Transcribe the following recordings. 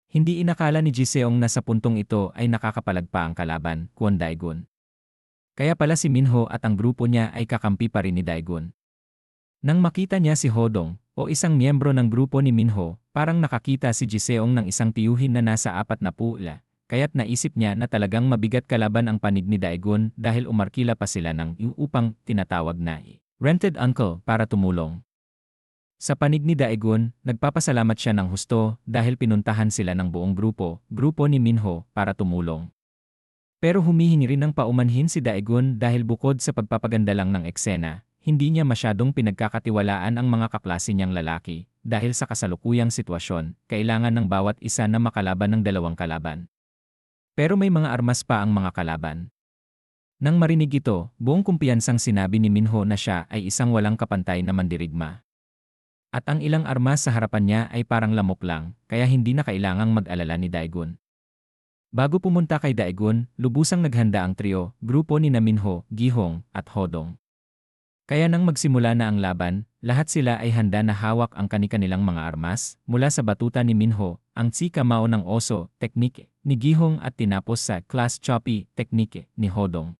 Hindi inakala ni Jiseong na sa puntong ito ay nakakapalagpa ang kalaban, Kwon Daegun. Kaya pala si Minho at ang grupo niya ay kakampi pa rin ni Daegun. Nang makita niya si Hodong, o isang miyembro ng grupo ni Minho, parang nakakita si Jiseong ng isang tiyuhin na nasa 40 pula, kaya't naisip niya na talagang mabigat kalaban ang panig ni Daegun dahil umarkila pa sila ng upang tinatawag na rented uncle para tumulong. Sa panig ni Daegun, nagpapasalamat siya ng husto dahil pinuntahan sila ng buong grupo ni Minho para tumulong. Pero humihingi rin ng paumanhin si Daegun dahil bukod sa pagpapaganda lang ng eksena, hindi niya masyadong pinagkakatiwalaan ang mga kaklase niyang lalaki dahil sa kasalukuyang sitwasyon, kailangan ng bawat isa na makalaban ng dalawang kalaban. Pero may mga armas pa ang mga kalaban. Nang marinig ito, buong kumpiyansang sinabi ni Minho na siya ay isang walang kapantay na mandirigma. At ang ilang armas sa harapan niya ay parang lamok lang, kaya hindi na kailangang mag-alala ni Daegun. Bago pumunta kay Daegun, lubusang naghanda ang trio, grupo ni Minho, Gihong, at Hodong. Kaya nang magsimula na ang laban, lahat sila ay handa na hawak ang kani-kanilang mga armas, mula sa batuta ni Minho, ang Tsi-Kamao ng Oso, teknike, ni Gihong at tinapos sa Class Choppy, teknike, ni Hodong.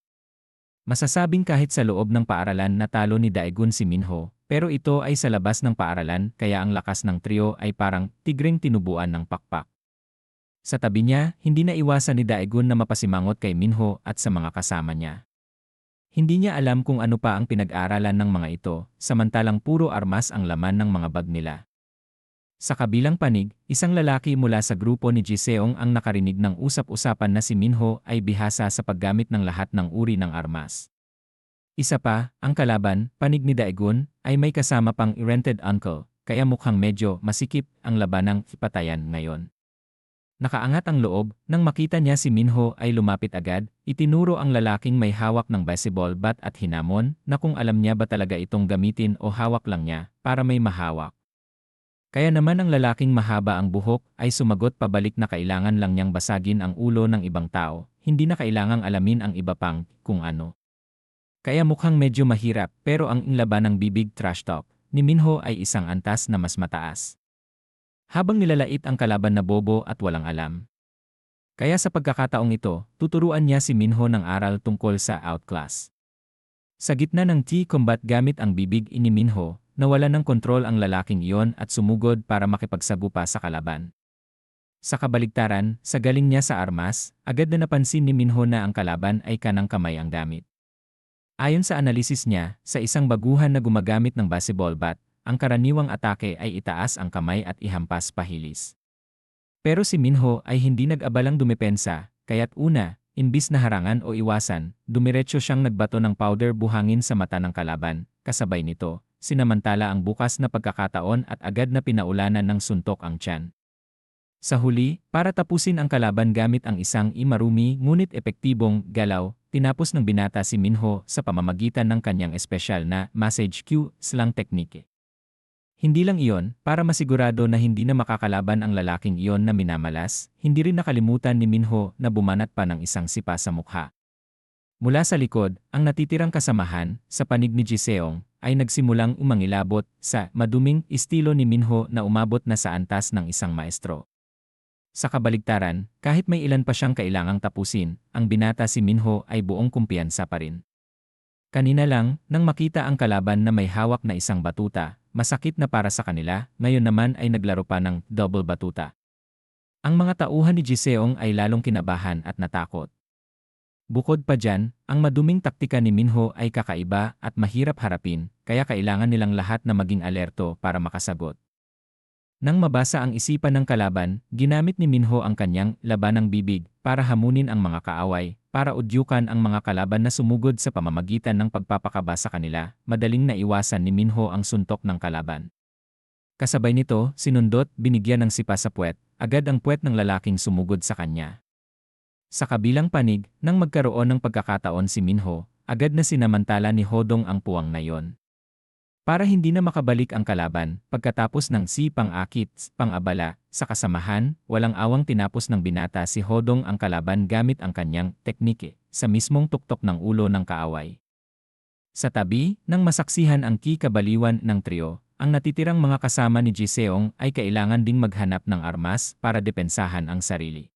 Masasabing kahit sa loob ng paaralan natalo ni Daegun si Minho, pero ito ay sa labas ng paaralan kaya ang lakas ng trio ay parang tigring tinubuan ng pakpak. Sa tabi niya, hindi na iwasan ni Daegun na mapasimangot kay Minho at sa mga kasama niya. Hindi niya alam kung ano pa ang pinag-aralan ng mga ito, samantalang puro armas ang laman ng mga bag nila. Sa kabilang panig, isang lalaki mula sa grupo ni Jiseong ang nakarinig ng usap-usapan na si Minho ay bihasa sa paggamit ng lahat ng uri ng armas. Isa pa, ang kalaban, panig ni Daegun, ay may kasama pang rented uncle, kaya mukhang medyo masikip ang labanang patayan ngayon. Nakaangat ang loob, nang makita niya si Minho ay lumapit agad, itinuro ang lalaking may hawak ng baseball bat at hinamon na kung alam niya ba talaga itong gamitin o hawak lang niya para may mahawak. Kaya naman ang lalaking mahaba ang buhok ay sumagot pabalik na kailangan lang niyang basagin ang ulo ng ibang tao, hindi na kailangang alamin ang iba pang kung ano. Kaya mukhang medyo mahirap pero ang laban ng bibig trash talk ni Minho ay isang antas na mas mataas. Habang nilalait ang kalaban na bobo at walang alam. Kaya sa pagkakataong ito, tuturuan niya si Minho ng aral tungkol sa outclass. Sa gitna ng combat gamit ang bibig ni Minho, nawala ng kontrol ang lalaking iyon at sumugod para makipagsagupa sa kalaban. Sa kabaligtaran, sa galing niya sa armas, agad na napansin ni Minho na ang kalaban ay kanang kamay ang gamit. Ayon sa analisis niya, sa isang baguhan na gumagamit ng baseball bat, ang karaniwang atake ay itaas ang kamay at ihampas pahilis. Pero si Minho ay hindi nag-abalang dumepensa, kaya't una, imbis na harangan o iwasan, dumiretso siyang nagbato ng powder buhangin sa mata ng kalaban, kasabay nito, sinamantala ang bukas na pagkakataon at agad na pinaulanan ng suntok ang tiyan. Sa huli, para tapusin ang kalaban gamit ang isang marumi ngunit epektibong galaw, tinapos ng binata si Minho sa pamamagitan ng kanyang espesyal na massage cue slang teknike. Hindi lang iyon, para masigurado na hindi na makakalaban ang lalaking iyon na minamalas, hindi rin nakalimutan ni Minho na bumanat pa ng isang sipa sa mukha. Mula sa likod, ang natitirang kasamahan, sa panig ni Jiseong, ay nagsimulang umangilabot sa maduming estilo ni Minho na umabot na sa antas ng isang maestro. Sa kabaligtaran, kahit may ilan pa siyang kailangang tapusin, ang binata si Minho ay buong kumpiyansa pa rin. Kanina lang, nang makita ang kalaban na may hawak na isang batuta, masakit na para sa kanila, ngayon naman ay naglaro pa ng double batuta. Ang mga tauhan ni Jiseong ay lalong kinabahan at natakot. Bukod pa dyan, ang maduming taktika ni Minho ay kakaiba at mahirap harapin, kaya kailangan nilang lahat na maging alerto para makasagot. Nang mabasa ang isipan ng kalaban, ginamit ni Minho ang kanyang labanang bibig para hamunin ang mga kaaway, para udyukan ang mga kalaban na sumugod sa pamamagitan ng pagpapakaba sa kanila, madaling naiwasan ni Minho ang suntok ng kalaban. Kasabay nito, sinundot, binigyan ng sipa sa puwet, agad ang puwet ng lalaking sumugod sa kanya. Sa kabilang panig, nang magkaroon ng pagkakataon si Minho, agad na sinamantala ni Hodong ang puwang na yon. Para hindi na makabalik ang kalaban, pagkatapos ng pang-akit, pang-abala, sa kasamahan, walang awang tinapos ng binata si Hodong ang kalaban gamit ang kanyang teknike sa mismong tuktok ng ulo ng kaaway. Sa tabi, nang masaksihan ang kabaliwan ng trio, ang natitirang mga kasama ni Jiseong ay kailangan ding maghanap ng armas para depensahan ang sarili.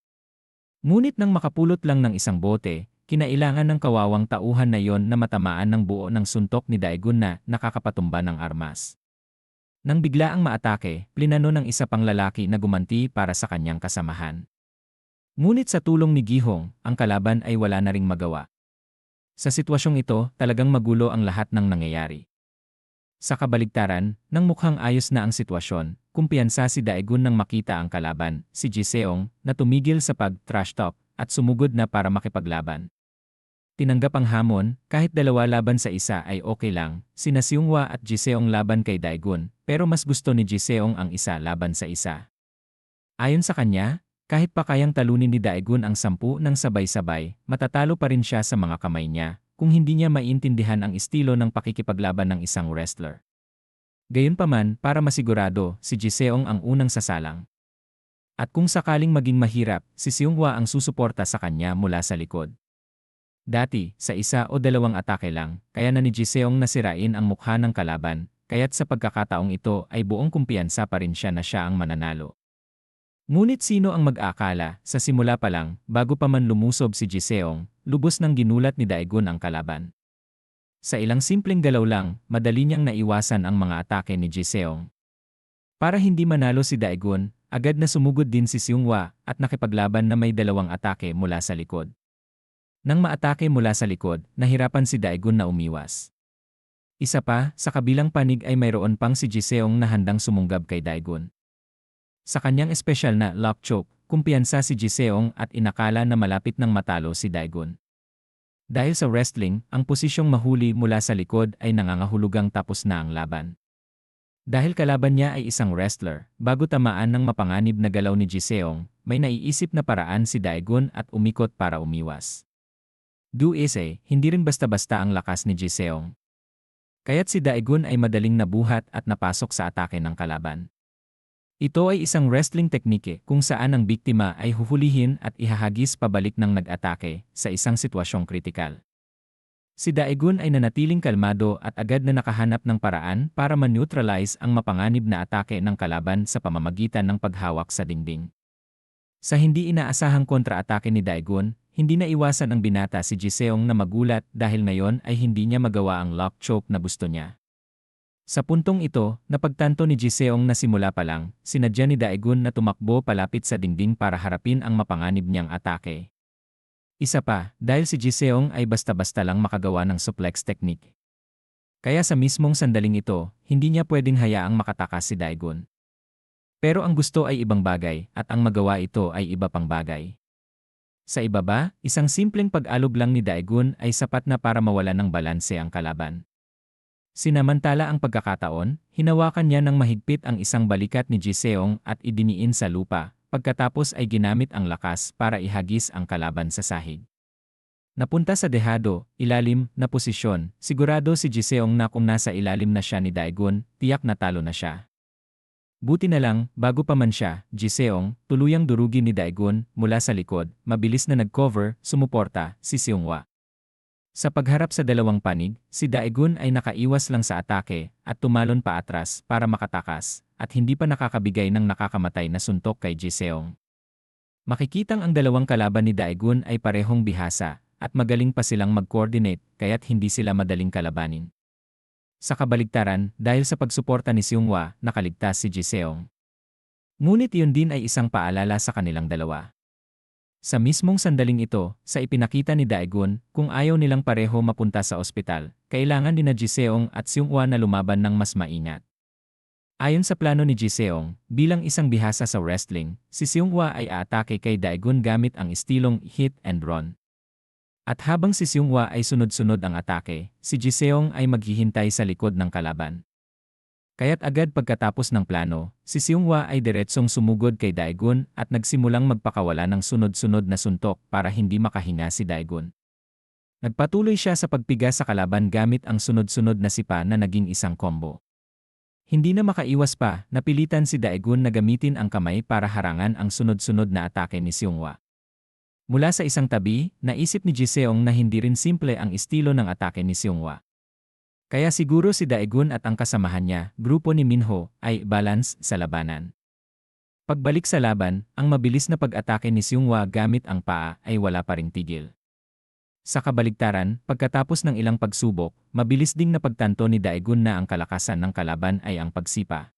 Ngunit nang makapulot lang ng isang bote, kinailangan ng kawawang tauhan na yon na matamaan ng buo ng suntok ni Daegun na nakakapatumba ng armas. Nang biglaang maatake, plinano ng isa pang lalaki na gumanti para sa kanyang kasamahan. Ngunit sa tulong ni Gihong, ang kalaban ay wala na ring magawa. Sa sitwasyong ito, talagang magulo ang lahat ng nangyayari. Sa kabaligtaran, nang mukhang ayos na ang sitwasyon, kumpiyansa si Daegun nang makita ang kalaban, si Jiseong, na tumigil sa pag-trash talk at sumugod na para makipaglaban. Tinanggap ang hamon, kahit dalawa laban sa isa ay okay lang, sina Seungwa at Jiseong laban kay Daegun, pero mas gusto ni Jiseong ang isa laban sa isa. Ayon sa kanya, kahit pa kayang talunin ni Daegun ang 10 ng sabay-sabay, matatalo pa rin siya sa mga kamay niya, kung hindi niya maintindihan ang estilo ng pakikipaglaban ng isang wrestler. Gayunpaman, para masigurado, si Jiseong ang unang sasalang. At kung sakaling maging mahirap, si Seungwa ang susuporta sa kanya mula sa likod. Dati, sa isa o dalawang atake lang, kaya na ni Jiseong nasirain ang mukha ng kalaban, kaya't sa pagkakataong ito ay buong kumpiyansa pa rin siya na siya ang mananalo. Ngunit sino ang mag-aakala, sa simula pa lang, bago pa man lumusob si Jiseong, lubos nang ginulat ni Daegun ang kalaban. Sa ilang simpleng galaw lang, madali niyang naiwasan ang mga atake ni Jiseong. Para hindi manalo si Daegun, agad na sumugod din si Seungwa at nakipaglaban na may 2 atake mula sa likod. Nang maatake mula sa likod, nahirapan si Daegun na umiwas. Isa pa, sa kabilang panig ay mayroon pang si Jiseong na handang sumunggab kay Daegun. Sa kanyang espesyal na lock choke, kumpiyansa si Jiseong at inakala na malapit nang matalo si Daegun. Dahil sa wrestling, ang posisyong mahuli mula sa likod ay nangangahulugang tapos na ang laban. Dahil kalaban niya ay isang wrestler, bago tamaan ng mapanganib na galaw ni Jiseong, may naiisip na paraan si Daegun at umikot para umiwas. Hindi rin basta-basta ang lakas ni Jiseong. Kaya't si Daegun ay madaling nabuhat at napasok sa atake ng kalaban. Ito ay isang wrestling teknike kung saan ang biktima ay huhulihin at ihahagis pabalik ng nag-atake sa isang sitwasyong kritikal. Si Daegun ay nanatiling kalmado at agad na nakahanap ng paraan para ma-neutralize ang mapanganib na atake ng kalaban sa pamamagitan ng paghawak sa dingding. Sa hindi inaasahang kontra-atake ni Daegun, hindi na iwasan ang binata si Jiseong na magulat dahil ngayon ay hindi niya magawa ang lock choke na gusto niya. Sa puntong ito, napagtanto ni Jiseong na simula pa lang, sinadya ni Daegun na tumakbo palapit sa dingding para harapin ang mapanganib niyang atake. Isa pa, dahil si Jiseong ay basta-basta lang makagawa ng suplex technique. Kaya sa mismong sandaling ito, hindi niya pwedeng hayaang makatakas si Daegun. Pero ang gusto ay ibang bagay, at ang magawa ito ay iba pang bagay. Sa ibaba, isang simpleng pag-alob lang ni Daegun ay sapat na para mawala ng balanse ang kalaban. Sinamantala ang pagkakataon, hinawakan niya ng mahigpit ang isang balikat ni Jiseong at idiniin sa lupa, pagkatapos ay ginamit ang lakas para ihagis ang kalaban sa sahig. Napunta sa dehado, ilalim na posisyon, sigurado si Jiseong na kung nasa ilalim na siya ni Daegun, tiyak na talo na siya. Buti na lang, bago pa man siya, Jiseong, tuluyang durugin ni Daegun mula sa likod, mabilis na nag-cover, sumuporta, si Seungwa. Sa pagharap sa dalawang panig, si Daegun ay nakaiwas lang sa atake at tumalon pa atras para makatakas at hindi pa nakakabigay ng nakakamatay na suntok kay Jiseong. Makikitang ang dalawang kalaban ni Daegun ay parehong bihasa at magaling pa silang mag-coordinate kaya't hindi sila madaling kalabanin. Sa kabaligtaran, dahil sa pagsuporta ni Seungwa, nakaligtas si Jiseong. Ngunit iyon din ay isang paalala sa kanilang dalawa. Sa mismong sandaling ito, sa ipinakita ni Daegun, kung ayaw nilang pareho mapunta sa ospital, kailangan din na Jiseong at Seungwa na lumaban ng mas maingat. Ayon sa plano ni Jiseong, bilang isang bihasa sa wrestling, si Seungwa ay aatake kay Daegun gamit ang estilong hit and run. At habang si Seungwa ay sunod-sunod ang atake, si Jiseong ay maghihintay sa likod ng kalaban. Kaya't agad pagkatapos ng plano, si Seungwa ay diretsong sumugod kay Daegun at nagsimulang magpakawala ng sunod-sunod na suntok para hindi makahinga si Daegun. Nagpatuloy siya sa pagpiga sa kalaban gamit ang sunod-sunod na sipa na naging isang combo. Hindi na makaiwas pa, napilitan si Daegun na gamitin ang kamay para harangan ang sunod-sunod na atake ni Seungwa. Mula sa isang tabi, naisip ni Jiseong na hindi rin simple ang estilo ng atake ni Seungwa. Kaya siguro si Daegun at ang kasamahan niya, grupo ni Minho, ay balance sa labanan. Pagbalik sa laban, ang mabilis na pag-atake ni Seonghwa gamit ang paa ay wala pa ring tigil. Sa kabaligtaran, pagkatapos ng ilang pagsubok, mabilis ding napagtanto ni Daegun na ang kalakasan ng kalaban ay ang pagsipa.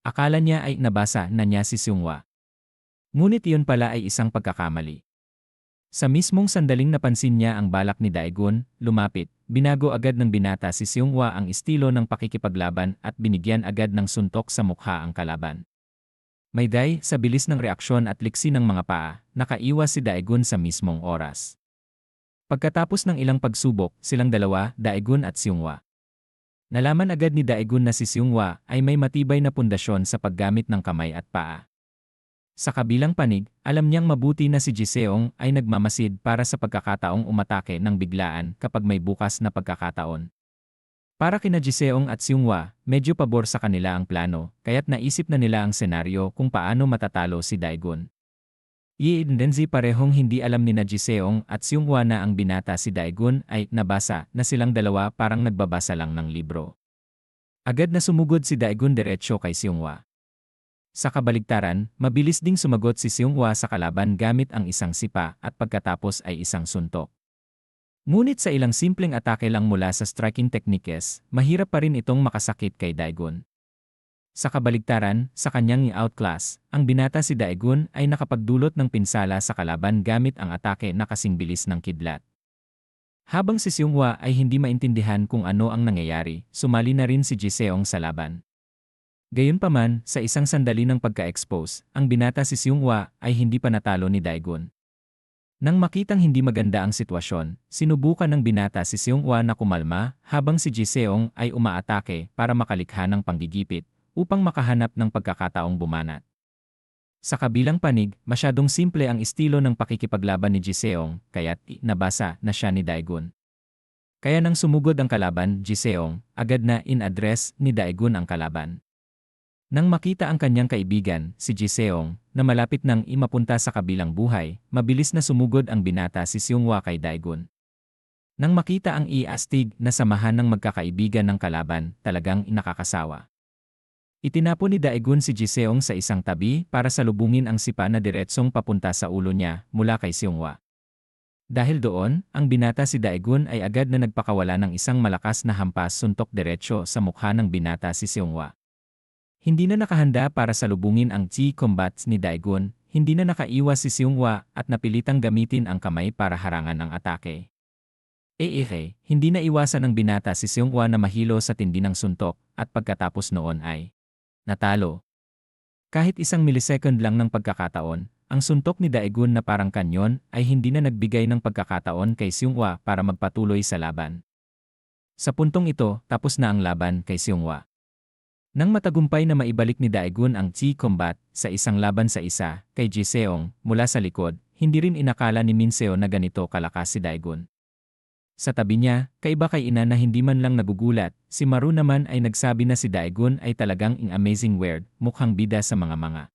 Akala niya ay nabasa na niya si Seonghwa. Ngunit iyon pala ay isang pagkakamali. Sa mismong sandaling napansin niya ang balak ni Daegun, lumapit, binago agad ng binata si Seonghwa ang estilo ng pakikipaglaban at binigyan agad ng suntok sa mukha ang kalaban. Mayday, sa bilis ng reaksyon at liksi ng mga paa, nakaiwas si Daegun sa mismong oras. Pagkatapos ng ilang pagsubok, silang dalawa, Daegun at Seonghwa. Nalaman agad ni Daegun na si Seonghwa ay may matibay na pundasyon sa paggamit ng kamay at paa. Sa kabilang panig, alam niyang mabuti na si Jiseong ay nagmamasid para sa pagkakataong umatake ng biglaan kapag may bukas na pagkakataon. Para kina Jiseong at Seonghwa, medyo pabor sa kanila ang plano, kaya't naisip na nila ang senaryo kung paano matatalo si Daegun. Yi-Denzi parehong hindi alam ni Jiseong at Seonghwa na ang binata si Daegun ay nabasa na silang dalawa parang nagbabasa lang ng libro. Agad na sumugod si Daegun diretsyo kay Seonghwa. Sa kabaligtaran, mabilis ding sumagot si Seonghwa sa kalaban gamit ang isang sipa at pagkatapos ay isang suntok. Ngunit sa ilang simpleng atake lang mula sa striking techniques, mahirap pa rin itong makasakit kay Daegun. Sa kabaligtaran, sa kanyang i-outclass, ang binata si Daegun ay nakapagdulot ng pinsala sa kalaban gamit ang atake na kasing bilis ng kidlat. Habang si Seonghwa ay hindi maintindihan kung ano ang nangyayari, sumali na rin si Jiseong sa laban. Gayunpaman, sa isang sandali ng pagka-expose, ang binata si Seonghwa ay hindi pa natalo ni Daegun. Nang makitang hindi maganda ang sitwasyon, sinubukan ng binata si Seonghwa na kumalma habang si Jiseong ay umaatake para makalikha ng panggigipit upang makahanap ng pagkakataong bumanat. Sa kabilang panig, masyadong simple ang estilo ng pakikipaglaban ni Jiseong kaya't nabasa na siya ni Daegun. Kaya nang sumugod ang kalaban, Jiseong, agad na in-address ni Daegun ang kalaban. Nang makita ang kanyang kaibigan, si Jiseong, na malapit nang imapunta sa kabilang buhay, mabilis na sumugod ang binata si Seonghwa kay Daegun. Nang makita ang iastig na samahan ng magkakaibigan ng kalaban, talagang nakakasawa. Itinapon ni Daegun si Jiseong sa isang tabi para salubungin ang sipa na diretsong papunta sa ulo niya mula kay Seonghwa. Dahil doon, ang binata si Daegun ay agad na nagpakawala ng isang malakas na hampas suntok diretsyo sa mukha ng binata si Seonghwa. Hindi na nakahanda para salubungin ang chi combats ni Daegun, hindi na nakaiwas si Seonghwa at napilitang gamitin ang kamay para harangan ang atake. Hindi na iwasan ng binata si Seonghwa na mahilo sa tindi ng suntok at pagkatapos noon ay natalo. Kahit isang millisecond lang ng pagkakataon, ang suntok ni Daegun na parang kanyon ay hindi na nagbigay ng pagkakataon kay Seonghwa para magpatuloy sa laban. Sa puntong ito, tapos na ang laban kay Seonghwa. Nang matagumpay na maibalik ni Daegun ang chi combat sa isang laban sa isa kay Jiseong mula sa likod, hindi rin inakala ni Minseo na ganito kalakas si Daegun. Sa tabi niya, kaiba kay ina na hindi man lang nagugulat, si Maru naman ay nagsabi na si Daegun ay talagang amazing weird, mukhang bida sa mga.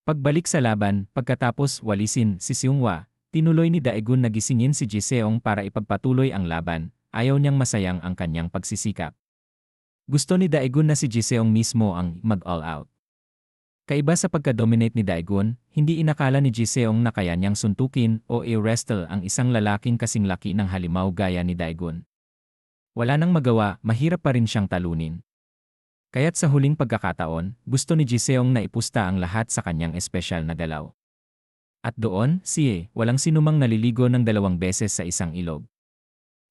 Pagbalik sa laban, pagkatapos walisin si Seonghwa, tinuloy ni Daegun na gisingin si Jiseong para ipagpatuloy ang laban, ayaw niyang masayang ang kanyang pagsisikap. Gusto ni Daegun na si Jiseong mismo ang mag-all out. Kaiba sa pagka-dominate ni Daegun, hindi inakala ni Jiseong na kaya niyang suntukin o i-wrestle ang isang lalaking kasing laki ng halimaw gaya ni Daegun. Wala nang magawa, mahirap pa rin siyang talunin. Kaya't sa huling pagkakataon, gusto ni Jiseong na ipusta ang lahat sa kanyang espesyal na galaw. At doon, walang sinumang naliligo ng 2 beses sa isang ilog.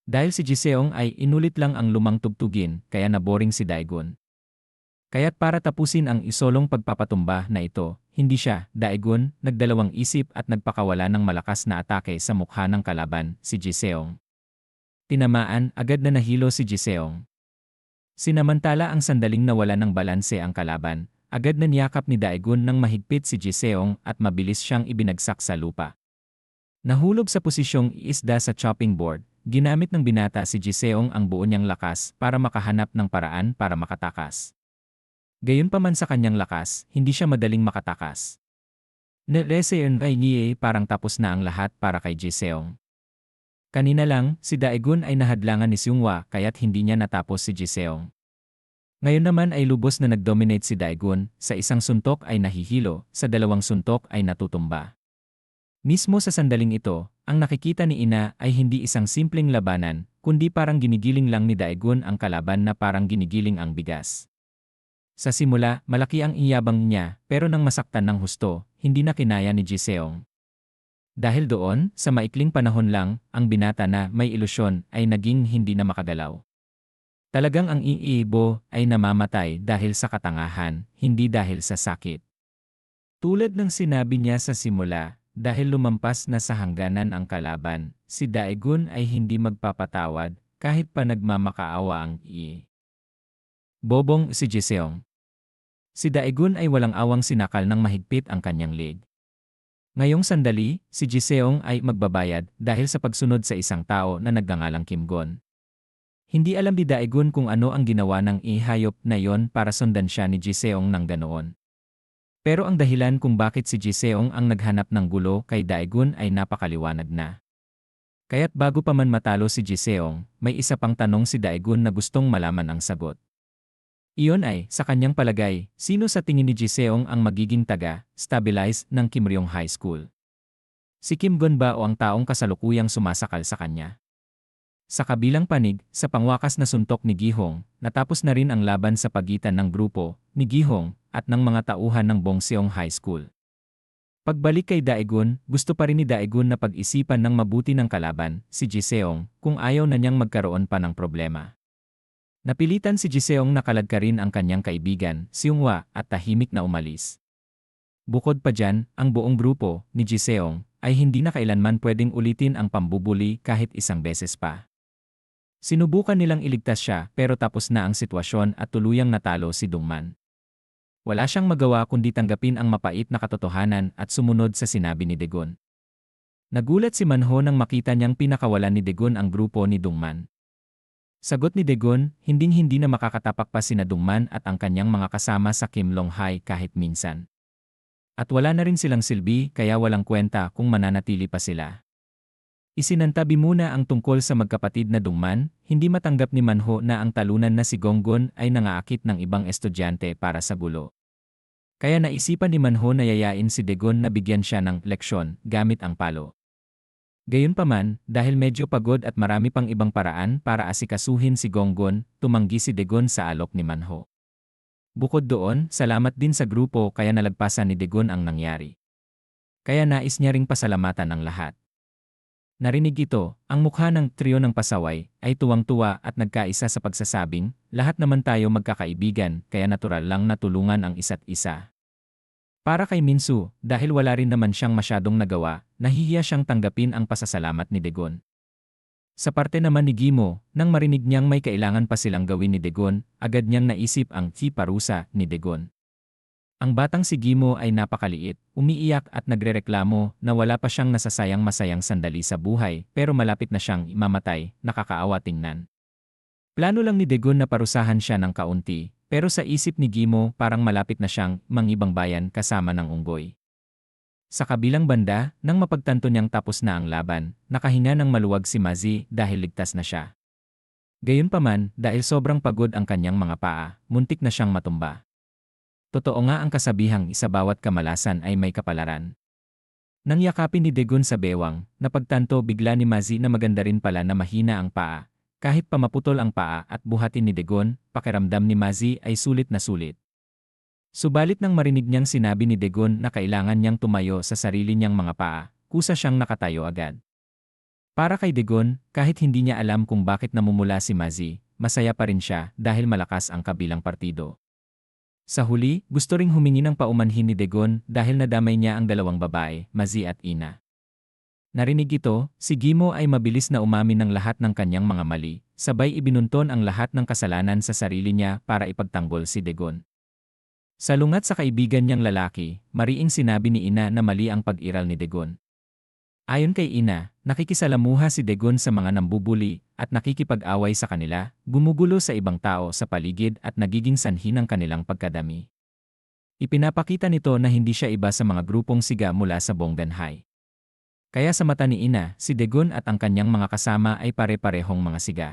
Dahil si Jiseong ay inulit lang ang lumang tugtugin, kaya naboring si Daegun. Kaya't para tapusin ang isolong pagpapatumba na ito, hindi siya, Daegun, nagdalawang isip at nagpakawala ng malakas na atake sa mukha ng kalaban, si Jiseong. Tinamaan, agad na nahilo si Jiseong. Sinamantala ang sandaling nawala ng balanse ang kalaban, agad na niyakap ni Daegun ng mahigpit si Jiseong at mabilis siyang ibinagsak sa lupa. Nahulog sa posisyong iisda sa chopping board. Ginamit ng binata si Jiseong ang buo niyang lakas para makahanap ng paraan para makatakas. Gayunpaman sa kanyang lakas, hindi siya madaling makatakas. Parang tapos na ang lahat para kay Jiseong. Kanina lang, si Daegun ay nahadlangan ni Seonghwa kaya't hindi niya natapos si Jiseong. Ngayon naman ay lubos na nag-dominate si Daegun, sa isang suntok ay nahihilo, sa dalawang suntok ay natutumba. Mismo sa sandaling ito, ang nakikita ni Ina ay hindi isang simpleng labanan, kundi parang ginigiling lang ni Daegun ang kalaban na parang ginigiling ang bigas. Sa simula, malaki ang iyabang niya, pero nang masaktan ng husto, hindi na kinaya ni Jiseong. Dahil doon, sa maikling panahon lang, ang binata na may ilusyon ay naging hindi na makagalaw. Talagang ang iibo ay namamatay dahil sa katangahan, hindi dahil sa sakit. Tulad ng sinabi niya sa simula, dahil lumampas na sa hangganan ang kalaban, si Daegun ay hindi magpapatawad kahit pa nagmamakaawa ang Bobong si Jiseong. Si Daegun ay walang awang sinakal ng mahigpit ang kanyang leg. Ngayong sandali, si Jiseong ay magbabayad dahil sa pagsunod sa isang tao na nagngangalang Kim Gon. Hindi alam ni Daegun kung ano ang ginawa ng ihayop na yon para sundan siya ni Jiseong ng ganoon. Pero ang dahilan kung bakit si Jiseong ang naghanap ng gulo kay Daegun ay napakaliwanag na. Kaya't bago pa man matalo si Jiseong, may isa pang tanong si Daegun na gustong malaman ang sagot. Iyon ay, sa kanyang palagay, sino sa tingin ni Jiseong ang magiging taga-stabilize ng Kimryong High School? Si Kim Gon ba o ang taong kasalukuyang sumasakal sa kanya? Sa kabilang panig, sa pangwakas na suntok ni Gihong, natapos na rin ang laban sa pagitan ng grupo ni Gihong at ng mga tauhan ng Bongseong High School. Pagbalik kay Daegun, gusto pa rin ni Daegun na pag-isipan ng mabuti ng kalaban, si Jiseong, kung ayaw na niyang magkaroon pa ng problema. Napilitan si Jiseong na kaladkarin ang kanyang kaibigan, Seonghwa, at tahimik na umalis. Bukod pa dyan, ang buong grupo ni Jiseong ay hindi na kailanman pwedeng ulitin ang pambubuli kahit isang beses pa. Sinubukan nilang iligtas siya pero tapos na ang sitwasyon at tuluyang natalo si Dongman. Wala siyang magawa kundi tanggapin ang mapait na katotohanan at sumunod sa sinabi ni Daegun. Nagulat si Manho nang makita niyang pinakawalan ni Daegun ang grupo ni Dongman. Sagot ni Daegun, hinding-hindi na makakatapak pa sina Dongman at ang kanyang mga kasama sa Kimlong High kahit minsan. At wala na rin silang silbi kaya walang kwenta kung mananatili pa sila. Isinantabi muna ang tungkol sa magkapatid na Dongman, hindi matanggap ni Manho na ang talunan na si Gonggon ay nangaakit ng ibang estudyante para sa gulo. Kaya naisipan ni Manho na yayain si Daegun na bigyan siya ng leksyon gamit ang palo. Gayunpaman, dahil medyo pagod at marami pang ibang paraan para asikasuhin si Gonggon, tumanggi si Daegun sa alok ni Manho. Bukod doon, salamat din sa grupo kaya nalagpasan ni Daegun ang nangyari. Kaya nais niya ring pasalamatan ang lahat. Narinig ito, ang mukha ng trio ng pasaway ay tuwang-tuwa at nagkaisa sa pagsasabing, lahat naman tayo magkakaibigan kaya natural lang na tulungan ang isa't isa. Para kay Minsu, dahil wala rin naman siyang masyadong nagawa, nahihiya siyang tanggapin ang pasasalamat ni Daegun. Sa parte naman ni Gimo, nang marinig niyang may kailangan pa silang gawin ni Daegun, agad niyang naisip ang parusa ni Daegun. Ang batang si Gimo ay napakaliit, umiiyak at nagrereklamo na wala pa siyang nasasayang masayang sandali sa buhay pero malapit na siyang mamatay, nakakaawa tingnan. Plano lang ni Daegun na parusahan siya ng kaunti, pero sa isip ni Gimo parang malapit na siyang mangibang bayan kasama ng unggoy. Sa kabilang banda, nang mapagtanto niyang tapos na ang laban, nakahinga ng maluwag si Mazi dahil ligtas na siya. Gayunpaman, dahil sobrang pagod ang kanyang mga paa, muntik na siyang matumba. Totoo nga ang kasabihang sa bawat kamalasan ay may kapalaran. Nang yakapin ni Daegun sa bewang, napagtanto bigla ni Mazi na maganda rin pala na mahina ang paa. Kahit pa maputol ang paa at buhatin ni Daegun, pakiramdam ni Mazi ay sulit na sulit. Subalit nang marinig niyang sinabi ni Daegun na kailangan niyang tumayo sa sarili niyang mga paa, kusa siyang nakatayo agad. Para kay Daegun, kahit hindi niya alam kung bakit namumula si Mazi, masaya pa rin siya dahil malakas ang kabilang partido. Sa huli, gusto ring humingi ng paumanhin ni Daegun dahil nadamay niya ang dalawang babae, Mazi at Ina. Narinig ito, si Gimo ay mabilis na umamin ng lahat ng kanyang mga mali, sabay ibinunton ang lahat ng kasalanan sa sarili niya para ipagtanggol si Daegun. Salungat sa kaibigan niyang lalaki, mariing sinabi ni Ina na mali ang pag-iral ni Daegun. Ayon kay Ina, nakikisalamuha si Daegun sa mga nambubuli at nakikipag-away sa kanila, gumugulo sa ibang tao sa paligid at nagiging sanhi ng kanilang pagkadami. Ipinapakita nito na hindi siya iba sa mga grupong siga mula sa Bongdan High. Kaya sa mata ni Ina, si Dagon at ang kanyang mga kasama ay pare-parehong mga siga.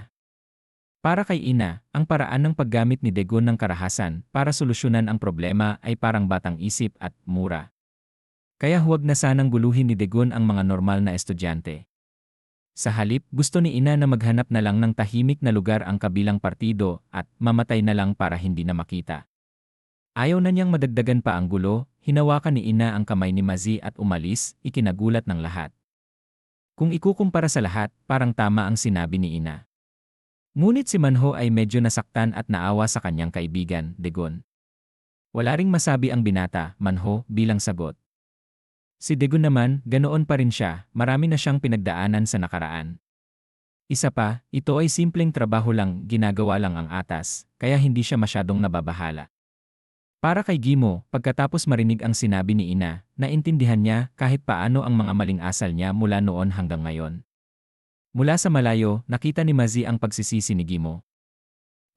Para kay Ina, ang paraan ng paggamit ni Dagon ng karahasan para solusyonan ang problema ay parang batang isip at mura. Kaya huwag na sanang guluhin ni Dagon ang mga normal na estudyante. Sa halip, gusto ni Ina na maghanap na lang ng tahimik na lugar ang kabilang partido at mamatay na lang para hindi na makita. Ayaw na niyang madagdagan pa ang gulo, hinawakan ni Ina ang kamay ni Mazi at umalis, ikinagulat ng lahat. Kung ikukumpara sa lahat, parang tama ang sinabi ni Ina. Ngunit si Manho ay medyo nasaktan at naawa sa kanyang kaibigan, Dagon. Wala ring masabi ang binata, Manho, bilang sagot. Si Dagon naman, ganoon pa rin siya, marami na siyang pinagdaanan sa nakaraan. Isa pa, ito ay simpleng trabaho lang, ginagawa lang ang atas, kaya hindi siya masyadong nababahala. Para kay Gimo, pagkatapos marinig ang sinabi ni Ina, naintindihan niya kahit paano ang mga maling asal niya mula noon hanggang ngayon. Mula sa malayo, nakita ni Mazi ang pagsisisi ni Gimo.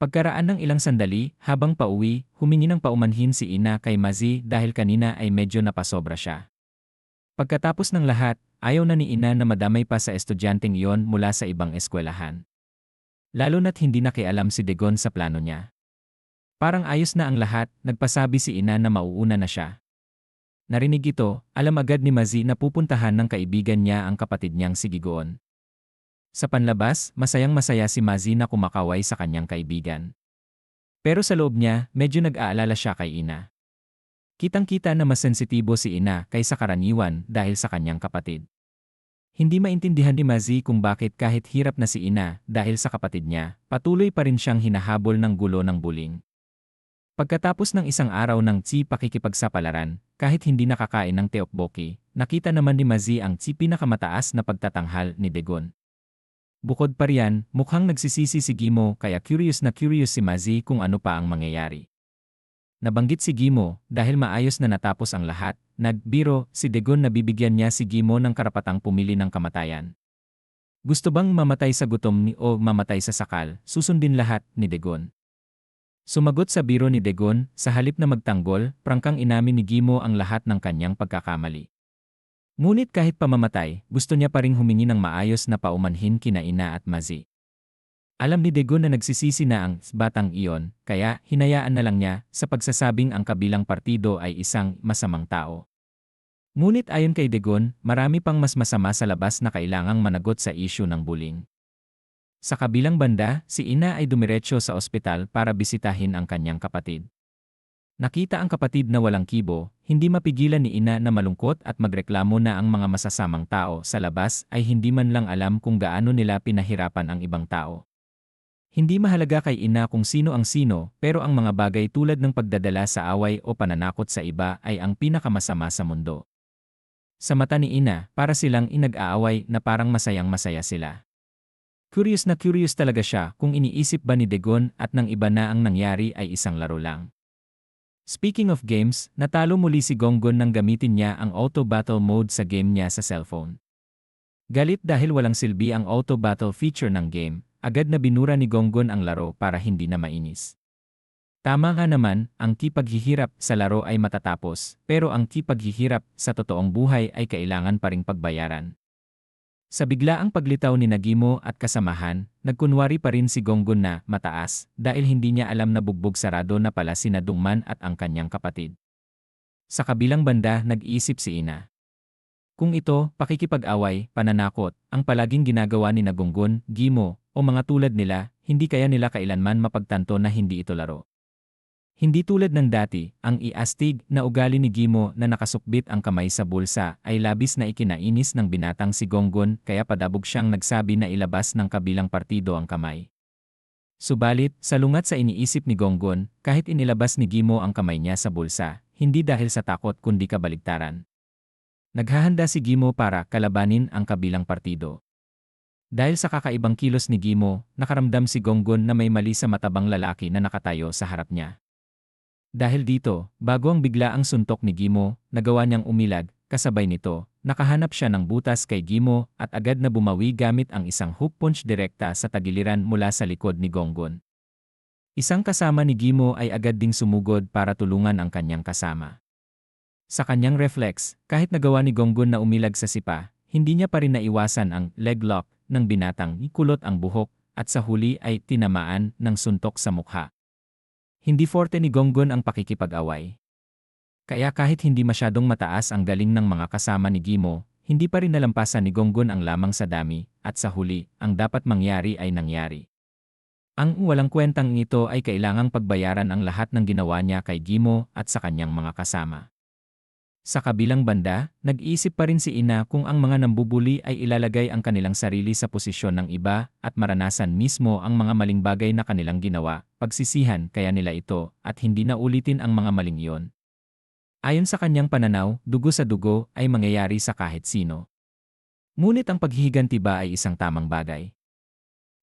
Pagkaraan ng ilang sandali, habang pauwi, humingi ng paumanhin si Ina kay Mazi dahil kanina ay medyo napasobra siya. Pagkatapos ng lahat, ayaw na ni Ina na madamay pa sa estudyanteng iyon mula sa ibang eskwelahan. Lalo na't hindi nakialam si Dagon sa plano niya. Parang ayos na ang lahat, nagpasabi si Ina na mauuna na siya. Narinig ito, alam agad ni Mazi na pupuntahan ng kaibigan niya ang kapatid niyang si Gigoon. Sa panlabas, masayang-masaya si Mazi na kumakaway sa kanyang kaibigan. Pero sa loob niya, medyo nag-aalala siya kay Ina. Kitang-kita na mas sensitibo si Ina kaysa karaniwan dahil sa kanyang kapatid. Hindi maintindihan ni Mazi kung bakit kahit hirap na si Ina dahil sa kapatid niya, patuloy pa rin siyang hinahabol ng gulo ng bullying. Pagkatapos ng isang araw ng pakikipagsapalaran, kahit hindi nakakain ng tteokbokki, nakita naman ni Mazi ang pinakamataas na pagtatanghal ni Dagon. Bukod pa riyan, mukhang nagsisisi si Gimo kaya curious na curious si Mazi kung ano pa ang mangyayari. Nabanggit si Gimo dahil maayos na natapos ang lahat, nagbiro si Dagon na bibigyan niya si Gimo ng karapatang pumili ng kamatayan. Gusto bang mamatay sa gutom o mamatay sa sakal, susundin lahat ni Dagon. Sumagot sa biro ni Dagon, sa halip na magtanggol, prangkang inamin ni Gimo ang lahat ng kanyang pagkakamali. Ngunit kahit pamamatay, gusto niya pa ring humingi ng maayos na paumanhin kina Ina at Mazi. Alam ni Dagon na nagsisisi na ang batang iyon, kaya hinayaan na lang niya sa pagsasabing ang kabilang partido ay isang masamang tao. Ngunit ayon kay Dagon, marami pang mas masama sa labas na kailangang managot sa issue ng bullying. Sa kabilang banda, si Ina ay dumiretso sa ospital para bisitahin ang kanyang kapatid. Nakita ang kapatid na walang kibo, hindi mapigilan ni Ina na malungkot at magreklamo na ang mga masasamang tao sa labas ay hindi man lang alam kung gaano nila pinahirapan ang ibang tao. Hindi mahalaga kay Ina kung sino ang sino, pero ang mga bagay tulad ng pagdadala sa away o pananakot sa iba ay ang pinakamasama sa mundo. Sa mata ni Ina, para silang inag-aaway na parang masayang-masaya sila. Curious na curious talaga siya kung iniisip ba ni Dagon at ng iba na ang nangyari ay isang laro lang. Speaking of games, natalo muli si Gonggon nang gamitin niya ang auto battle mode sa game niya sa cellphone. Galit dahil walang silbi ang auto battle feature ng game, agad na binura ni Gonggon ang laro para hindi na mainis. Tama nga naman, ang paghihirap sa laro ay matatapos, pero ang paghihirap sa totoong buhay ay kailangan pa ring pagbayaran. Sa biglaang paglitaw ni Gimo at kasamahan, nagkunwari pa rin si Gonggon na mataas dahil hindi niya alam na bugbog sarado na pala sina Dungman at ang kanyang kapatid. Sa kabilang banda, nag-iisip si Ina. Kung ito, pakikipag-away, pananakot, ang palaging ginagawa ni Gonggon, Gimo, o mga tulad nila, hindi kaya nila kailanman mapagtanto na hindi ito laro. Hindi tulad ng dati, ang iastig na ugali ni Gimo na nakasukbit ang kamay sa bulsa ay labis na ikinainis ng binatang si Gonggon kaya padabog siyang nagsabi na ilabas ng kabilang partido ang kamay. Subalit, salungat sa iniisip ni Gonggon, kahit inilabas ni Gimo ang kamay niya sa bulsa, hindi dahil sa takot kundi kabaligtaran. Naghahanda si Gimo para kalabanin ang kabilang partido. Dahil sa kakaibang kilos ni Gimo, nakaramdam si Gonggon na may mali sa matabang lalaki na nakatayo sa harap niya. Dahil dito, bago ang biglaang suntok ni Gimo, nagawa niyang umilag, kasabay nito, nakahanap siya ng butas kay Gimo at agad na bumawi gamit ang isang hook punch direkta sa tagiliran mula sa likod ni Gonggon. Isang kasama ni Gimo ay agad ding sumugod para tulungan ang kanyang kasama. Sa kanyang reflex, kahit nagawa ni Gonggon na umilag sa sipa, hindi niya pa rin naiwasan ang leg lock ng binatang kulot ang buhok at sa huli ay tinamaan ng suntok sa mukha. Hindi forte ni Gonggon ang pakikipag-away. Kaya kahit hindi masyadong mataas ang galing ng mga kasama ni Gimo, hindi pa rin nalampasan ni Gonggon ang lamang sa dami, at sa huli, ang dapat mangyari ay nangyari. Ang walang kwentang ito ay kailangang pagbayaran ang lahat ng ginawa niya kay Gimo at sa kanyang mga kasama. Sa kabilang banda, nag-iisip pa rin si Ina kung ang mga nambubuli ay ilalagay ang kanilang sarili sa posisyon ng iba at maranasan mismo ang mga maling bagay na kanilang ginawa, pagsisihan kaya nila ito at hindi na ulitin ang mga maling iyon. Ayon sa kanyang pananaw, dugo sa dugo ay mangyayari sa kahit sino. Ngunit ang paghihiganti ba ay isang tamang bagay?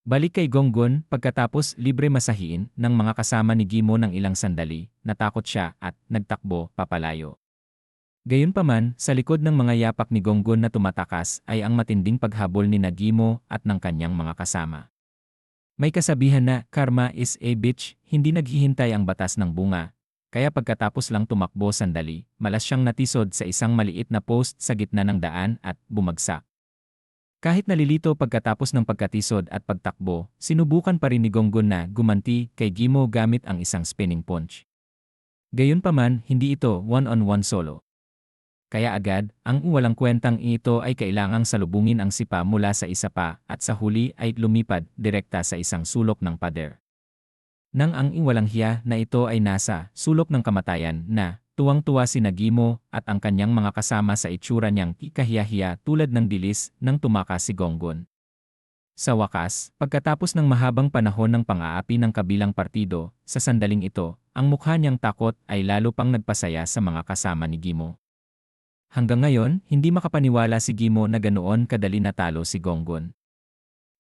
Balik kay Gonggon, pagkatapos libre masahiin ng mga kasama ni Gimo ng ilang sandali, natakot siya at nagtakbo papalayo. Gayunpaman, sa likod ng mga yapak ni Gonggon na tumatakas ay ang matinding paghabol ni Gimo at ng kanyang mga kasama. May kasabihan na, karma is a bitch, hindi naghihintay ang batas ng bunga. Kaya pagkatapos lang tumakbo sandali, malas siyang natisod sa isang maliit na post sa gitna ng daan at bumagsak. Kahit nalilito pagkatapos ng pagkatisod at pagtakbo, sinubukan pa rin ni Gonggon na gumanti kay Gimo gamit ang isang spinning punch. Gayunpaman, hindi ito one-on-one solo. Kaya agad, ang walang kwentang ito ay kailangang salubungin ang sipa mula sa isa pa at sa huli ay lumipad direkta sa isang sulok ng pader. Nang ang walang hiya na ito ay nasa sulok ng kamatayan na tuwang-tuwa si Gimo at ang kanyang mga kasama sa itsura niyang ikahiya-hiya tulad ng dilis nang tumakas si Gonggon. Sa wakas, pagkatapos ng mahabang panahon ng pang-aapi ng kabilang partido, sa sandaling ito, ang mukha niyang takot ay lalo pang nagpasaya sa mga kasama ni Gimo. Hanggang ngayon, hindi makapaniwala si Gimo na ganoon kadali natalo si Gonggon.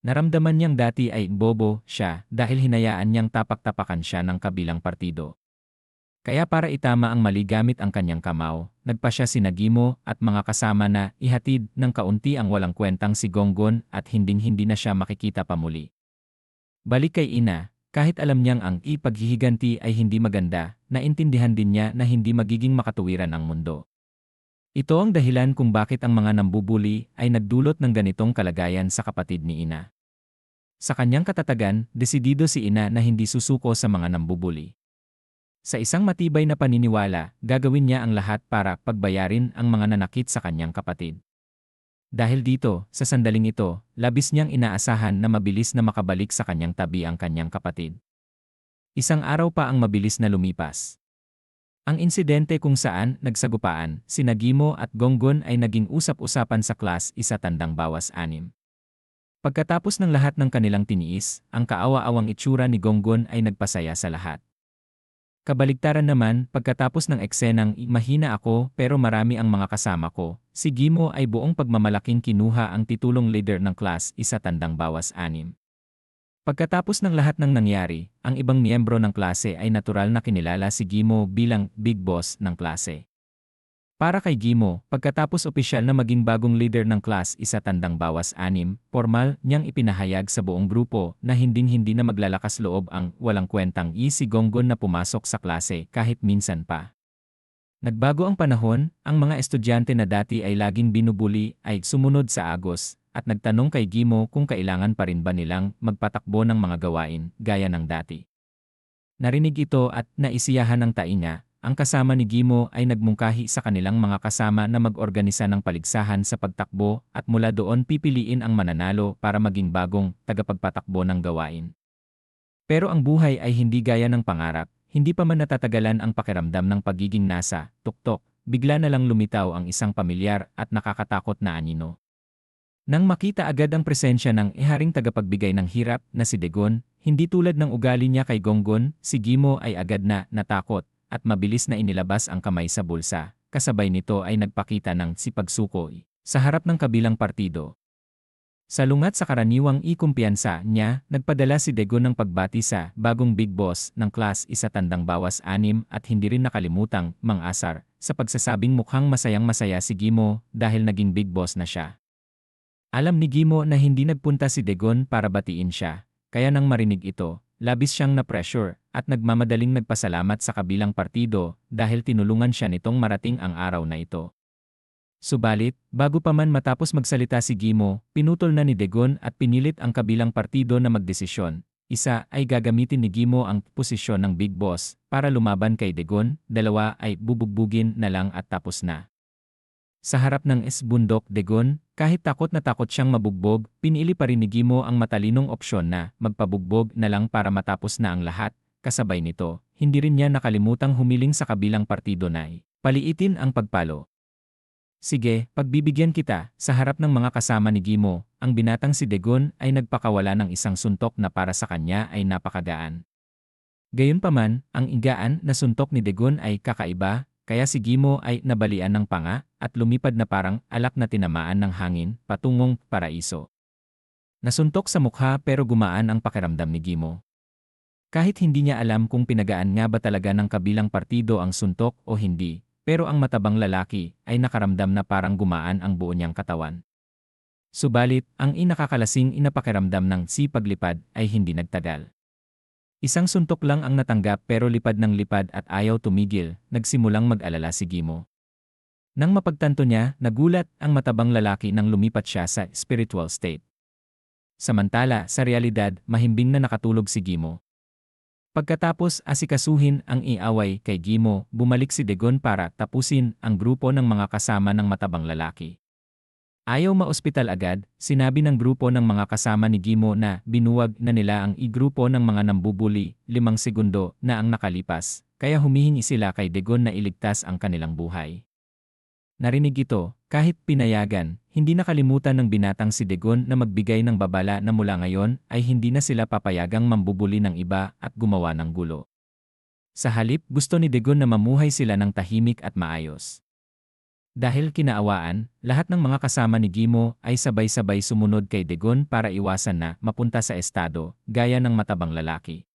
Naramdaman niyang dati ay bobo siya dahil hinayaan niyang tapak-tapakan siya ng kabilang partido. Kaya para itama ang mali gamit ang kanyang kamao, nagpa siya si Gimo at mga kasama na ihatid ng kaunti ang walang kwentang si Gonggon at hinding-hindi na siya makikita pa muli. Balik kay Ina, kahit alam niyang ang ipaghihiganti ay hindi maganda, naintindihan din niya na hindi magiging makatuwiran ang mundo. Ito ang dahilan kung bakit ang mga nambubuli ay nagdulot ng ganitong kalagayan sa kapatid ni Ina. Sa kanyang katatagan, desidido si Ina na hindi susuko sa mga nambubuli. Sa isang matibay na paniniwala, gagawin niya ang lahat para pagbayarin ang mga nanakit sa kanyang kapatid. Dahil dito, sa sandaling ito, labis niyang inaasahan na mabilis na makabalik sa kanyang tabi ang kanyang kapatid. Isang araw pa ang mabilis na lumipas. Ang insidente kung saan nagsagupaan, sina Gimo at Gonggon ay naging usap-usapan sa klas 1/6. Pagkatapos ng lahat ng kanilang tiniis, ang kaawa-awang itsura ni Gonggon ay nagpasaya sa lahat. Kabaligtaran naman, pagkatapos ng eksenang mahina ako pero marami ang mga kasama ko, si Gimo ay buong pagmamalaking kinuha ang titulong leader ng klas 1/6. Pagkatapos ng lahat ng nangyari, ang ibang miyembro ng klase ay natural na kinilala si Gimo bilang big boss ng klase. Para kay Gimo, pagkatapos opisyal na maging bagong leader ng klas 1/6, formal niyang ipinahayag sa buong grupo na hinding-hindi na maglalakas loob ang walang kwentang si Gonggon na pumasok sa klase kahit minsan pa. Nagbago ang panahon, ang mga estudyante na dati ay laging binubuli ay sumunod sa agos at nagtanong kay Gimo kung kailangan pa rin ba nilang magpatakbo ng mga gawain gaya ng dati. Narinig ito at naisiyahan ng tainga. Ang kasama ni Gimo ay nagmungkahi sa kanilang mga kasama na mag-organisa ng paligsahan sa pagtakbo at mula doon pipiliin ang mananalo para maging bagong tagapagpatakbo ng gawain. Pero ang buhay ay hindi gaya ng pangarap, hindi pa man natatagalan ang pakiramdam ng pagiging nasa tuktok, bigla na lang lumitaw ang isang pamilyar at nakakatakot na anino. Nang makita agad ang presensya ng iharing tagapagbigay ng hirap na si Dagon, hindi tulad ng ugali niya kay Gonggon, si Gimo ay agad na natakot at mabilis na inilabas ang kamay sa bulsa, kasabay nito ay nagpakita ng sipagsuko sa harap ng kabilang partido. Salungat sa karaniwang kumpiyansa niya, nagpadala si Dagon ng pagbati sa bagong big boss ng klas 1/6 at hindi rin nakalimutang mang-asar sa pagsasabing mukhang masayang-masaya si Gimo dahil naging big boss na siya. Alam ni Gimo na hindi nagpunta si Dagon para batiin siya, kaya nang marinig ito, labis siyang na-pressure at nagmamadaling nagpasalamat sa kabilang partido dahil tinulungan siya nitong marating ang araw na ito. Subalit, bago pa man matapos magsalita si Gimo, pinutol na ni Degon at pinilit ang kabilang partido na magdesisyon. Isa ay gagamitin ni Gimo ang posisyon ng Big Boss para lumaban kay Degon, dalawa ay bubugbugin na lang at tapos na. Sa harap ng bundok Degon, kahit takot na takot siyang mabugbog, pinili pa rin ni Gimo ang matalinong opsyon na magpabugbog na lang para matapos na ang lahat. Kasabay nito, hindi rin niya nakalimutang humiling sa kabilang partido na paliitin ang pagpalo. Sige, pagbibigyan kita, sa harap ng mga kasama ni Gimo, ang binatang si Degon ay nagpakawala ng isang suntok na para sa kanya ay napakagaan. Gayunpaman, ang igaan na suntok ni Degon ay kakaiba, kaya si Gimo ay nabalian ng panga at lumipad na parang alak na tinamaan ng hangin patungong paraiso. Nasuntok sa mukha pero gumaan ang pakiramdam ni Gimo. Kahit hindi niya alam kung pinagaan nga ba talaga ng kabilang partido ang suntok o hindi, pero ang matabang lalaki ay nakaramdam na parang gumaan ang buo niyang katawan. Subalit, ang inakakalasing inapakiramdam ng paglipad ay hindi nagtagal. Isang suntok lang ang natanggap pero lipad ng lipad at ayaw tumigil, nagsimulang mag-alala si Gimo. Nang mapagtanto niya, nagulat ang matabang lalaki nang lumipat siya sa spiritual state. Samantala, sa realidad, mahimbing na nakatulog si Gimo. Pagkatapos asikasuhin ang iaway kay Gimo, bumalik si Degon para tapusin ang grupo ng mga kasama ng matabang lalaki. Ayaw maospital agad, sinabi ng grupo ng mga kasama ni Gimo na binuwag na nila ang grupo ng mga nambubuli 5 segundo na ang nakalipas, kaya humihingi sila kay Degon na iligtas ang kanilang buhay. Narinig ito, kahit pinayagan, hindi nakalimutan ng binatang si Degon na magbigay ng babala na mula ngayon ay hindi na sila papayagang mambubuli ng iba at gumawa ng gulo. Sa halip, gusto ni Degon na mamuhay sila ng tahimik at maayos. Dahil kinaawaan, lahat ng mga kasama ni Gimo ay sabay-sabay sumunod kay Degon para iwasan na mapunta sa estado, gaya ng matabang lalaki.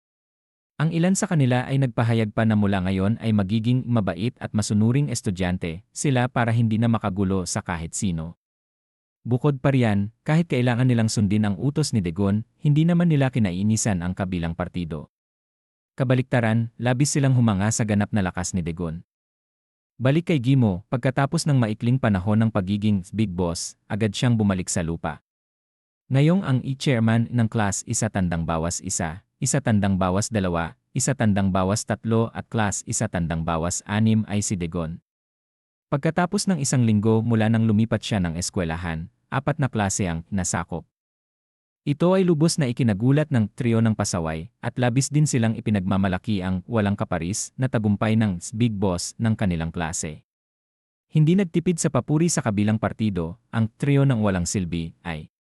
Ang ilan sa kanila ay nagpahayag pa na mula ngayon ay magiging mabait at masunuring estudyante sila para hindi na makagulo sa kahit sino. Bukod pa riyan, kahit kailangan nilang sundin ang utos ni Degon, hindi naman nila kinainisan ang kabilang partido. Kabaliktaran, labis silang humanga sa ganap na lakas ni Degon. Balik kay Gimo, pagkatapos ng maikling panahon ng pagiging Big Boss, agad siyang bumalik sa lupa. Ngayong ang chairman ng class 1 tandang bawas 1, 1 tandang bawas 2, 1 tandang bawas 3 at class 1 tandang bawas 6 ay si Degon. Pagkatapos ng isang linggo mula nang lumipat siya ng eskwelahan, 4 na klase ang nasakop. Ito ay lubos na ikinagulat ng trio ng pasaway at labis din silang ipinagmamalaki ang walang kaparis na tagumpay ng Big Boss ng kanilang klase. Hindi nagtipid sa papuri sa kabilang partido, ang trio ng walang silbi ay